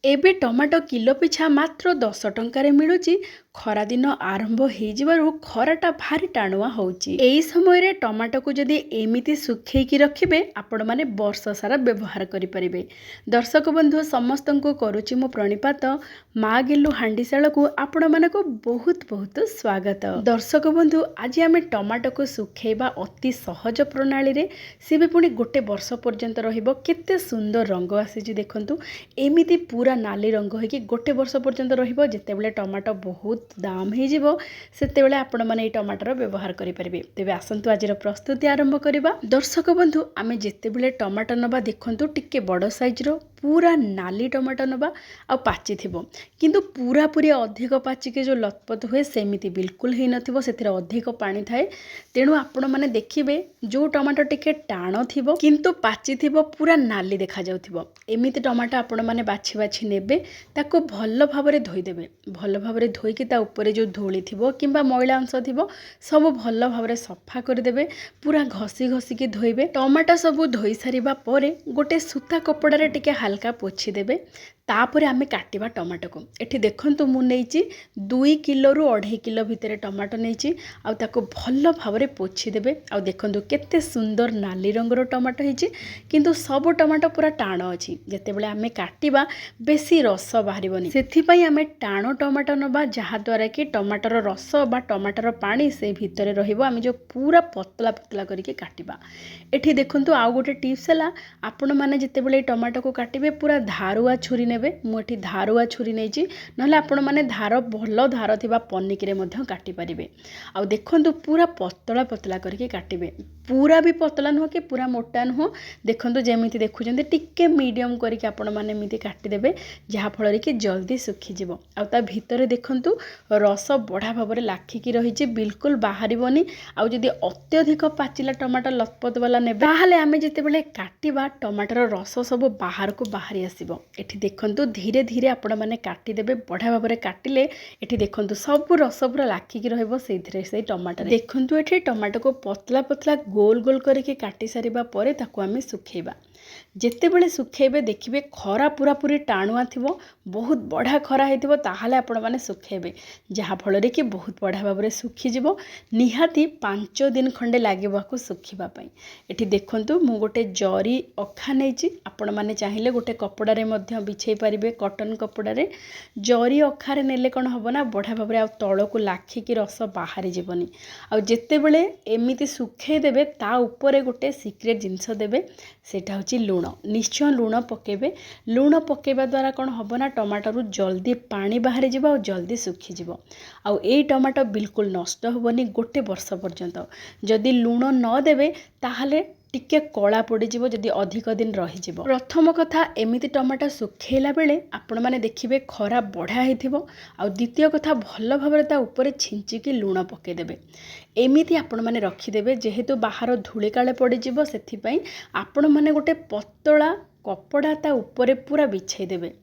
एबे tomato kilo पिछा मात्र 10 टंकारे मिलुची। खरा दिन आरंभ हो खराटा भारी टाणुआ होउची। एई समय रे टमाटो को जदि एमिति सुखेकी रखिबे आपण माने वर्ष सारा व्यवहार करि परिबे। दर्शक बंधु समस्त को करूची मो प्रणिपात। माँ गेलु हांडीशाल को आपण माने को बहुत बहुत स्वागत। दर्शक बंधु आज आमे टमाटो को सुखेबा अति सहज प्रणाली रे से भी पुणी गोटे वर्ष पर्यंत रहिबो। केते सुंदर रंग आसीची देखंतु। एमिति पूरा नाली रंग होगी गोटे वर्ष पर्यंत रहिबो। जेतेबेले टमाटो बहुत दाम हो जिवो सेतेबेले आपण माने ए टमाटर व्यवहार करि परिबे। तेबे आसंतु आजिर प्रस्तुति आरंभ करिबा। दर्शक बंधु आमे जेतेबेले टमाटो नबा देखंतु टिके बड़ साइज रो पूरा नाली टमाटो नबा आ पाची थिबो। किंतु पूरा पूरी अधिक पाचिके जो लतपत हुए सेमिति बिल्कुल ही नथिबो। सेथिरे अधिक पानी थाए। तेणु आपण माने देखिबे जो टमाटो टिके टाण थिबो किंतु पाची थिबो पूरा नाली देखा जाउथिबो। एमिति टमाटो आपण माने बाछि बाछि नेबे ताको भल भाबरे धोई देबे। भल भाबरे धोईकी ता ऊपर जो धूली थिबो किंबा मैला अंश थिबो सब भल भाबरे सफा कर देबे। पूरा घसी घसी की धोइबे। टमाटो सब धोई सारिबा परे गोटे सूता कपड़ा रे टिके हल्का पोछि देबे। तापर आमे काटिबा टमाटो को। एठी देखंतु मु नेइची 2 किलो रु 2.5 किलो भितरे टमाटो नेइची। आ ताको भल भाबरे पोछि देबे। आ देखंतु केते सुंदर नाली रंगर टमाटो हिची किंतु सब टमाटो पूरा टाण अछि। जेतेबेले आमे काटिबा बेसी रस बाहरिबनी। सेथि पई आमे टाण टमाटो नबा जहा द्वारा कि टमाटर रस बा टमाटर पानी से भितरे रहिबो। आमे जो पूरा पतला पतला करके काटिबा। एठी देखंतु आ गोटे टिप्स हला आपण माने जेतेबेले टमाटो को काटिबे पूरा धारुआ छुरी नेबे। मु एठी धारुआ छुरी नेइची नहले आपण माने धार भल धार थिबा पनिक रे मध्य काटि परिबे। आ देखंतु पूरा पतला पतला करके काटिबे। पूरा भी पतला नुह कि पूरा मोटा नुह। देखंतु जेमिति देखुचंते टिके मीडियम करके आपण माने एमिति काटि देबे जहा फल कि जल्दी सुखी जिवो। आ ता भितरे देखंतु रस बढ़ा भाबरे लाखिकी रहिछि बिल्कुल बाहरिबनी। आ जदि अत्यधिक पाचिला टमाटर लतपत वाला नेबे ताहाले आमे जेतेबेले काटिबा टमाटर रस सब बाहर को बाहरी आसीबो। एठी देखंतु धीरे धीरे आपण माने काटि देबे। बढ़ा भाबरे काटिले एठी देखंतु सब रस पूरा लाखिकी रहइबो सेथिरे से टमाटर। देखंतु एठी टमाटर को पतला पतला गोल गोल करके काटि सारिबा परे ताको आमे सुखेबा। जेतेबेले सुखेबे देखिबे खरा पूरा पूरी टाणुआ थिबो। बहुत बढ़ा खरा हेतिबो ताहाले आपण माने सुखेबे जहा फल रे कि बहुत बढ़ा भाबरे सुखी जिवो। निहाती 5 दिन खंडे लागिबो आको सुखिबा पई। एठी देखंतु मु गोटे जरी अखा नेइची। आपण माने चाहिले गोटे कपड़ा रे मध्य बिछेई परिबे कॉटन कपड़ा रे। जरी अखा रे नेले कोन हबो ना बढ़ा भाबरे आ तळ को लाखी की रस बाहरी जिवनी। आ जेतेबेले एमिति सुखे देबे ता ऊपर गोटे सीक्रेट जिंस देबे सेटा होची लूण। निश्चय लूण पकेबे। लूण पकेबा द्वारा कोन हबो ना टमाटर जल्दी पानी बाहरी जिवो और जल्दी सुखी जिवो। आ एई टमाटो बिल्कुल नष्ट होबनी गोटे वर्ष पर्यंत। जदि लूण न देबे ताहाले टिके कला पड़ी जिवो जदि अधिक दिन रही जिवो। प्रथम कथा एमिति टमाटो सुखेला बेले आपण माने देखिबे खरा बढ़ा हेथिबो। आ द्वितीय कथा भल भाबरे ता ऊपर छिंचिकी लूण पके देबे। एमिति आपण माने रखी देबे जेहेतु बाहर धूଳି काले पड़ी जिवो सेथि पई आपण माने गोटे पतला कपड़ा ता ऊपर पूरा बिछेई देबे।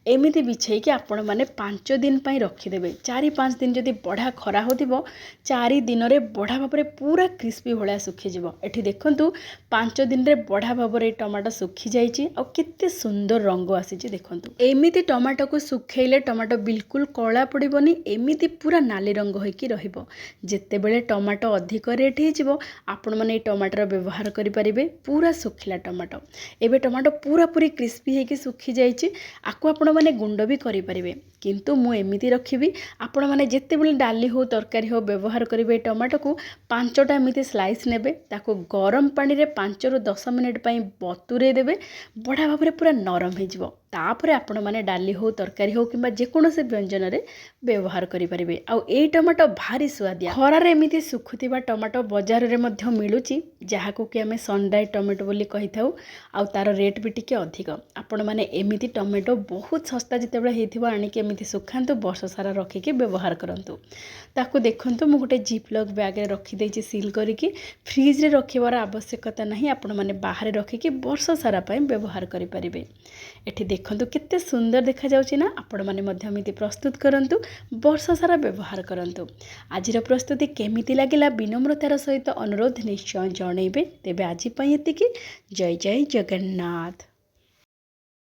एमिति बिछेई कि आपण माने 5 दिन पई रखिदेबे। 4-5 दिन जदि बढ़ा खरा होतिबो 4 दिन रे बढ़ा भाबरे पूरा क्रिस्पी भलिया सुखी जिवो। एठी देखंतु 5 दिन रे बढ़ा भाबरे टमाटो सुखी जाईची आ केते सुंदर रंग आसीची देखंतु। एमिति टमाटो को सुखेइले टमाटो बिल्कुल कला पड़िबनी। एमिति पूरा नाली रंग होइकी रहिबो। जेतेबेले टमाटो अधिक रेट हे जिवो आपण माने टमाटर व्यवहार करि परिबे पूरा सुखिला टमाटो। एबे टमाटो पूरा पूरी क्रिस्पी हेकी सुखी जाईची। आको आपण माने गुंड भी करि परिबे। किंतु मु एमिति रखिबी आपण माने जेतेबेले डाली हो तरकारी हो व्यवहार करिवे टमाटो को 5टा एमिति स्लाइस नेबे। ताको गरम पानी रे 5 रु 10 मिनिट पई बतुरे देबे। बढ़ा भाबरे पूरा नरम हे जिवो। तापरे आपण माने डाली हो तरकारी हो किंबा जे कोनोसे व्यंजन रे व्यवहार करि परिबे। आ एई टमाटो भारी स्वादिया। खरा रे एमिति सुखुतिबा टमाटो बाजार रे मध्य मिलुची जहाको कि हमें सनड्राई टमाटो बोली कहिथाउ। आ तार रेट भी टिके अधिक। आपण माने एमिति टमाटो बहुत सस्ता जेतेबेले हेथिबो आनिके एमिति सुखांतु वर्ष सारा रखिके व्यवहार करंतु। ताको देखंतु मु गोटे जिपलॉक बैग रे रखि देछि सील करिके। फ्रिज रे रखिबार आवश्यकता नाही। आपण माने बाहर रखिके वर्ष सारा पई व्यवहार करि परिबे। एठी देखंतु केते सुंदर देखा जाउची ना। आपण माने मध्य एमिति प्रस्तुत करंतु वर्ष सारा व्यवहार करंतु। आजिर प्रस्तुति केमिति लागिला विनम्रतार सहित अनुरोध निश्चय जणैबे। तेबे आजि पई एतिकी। जय जय जगन्नाथ।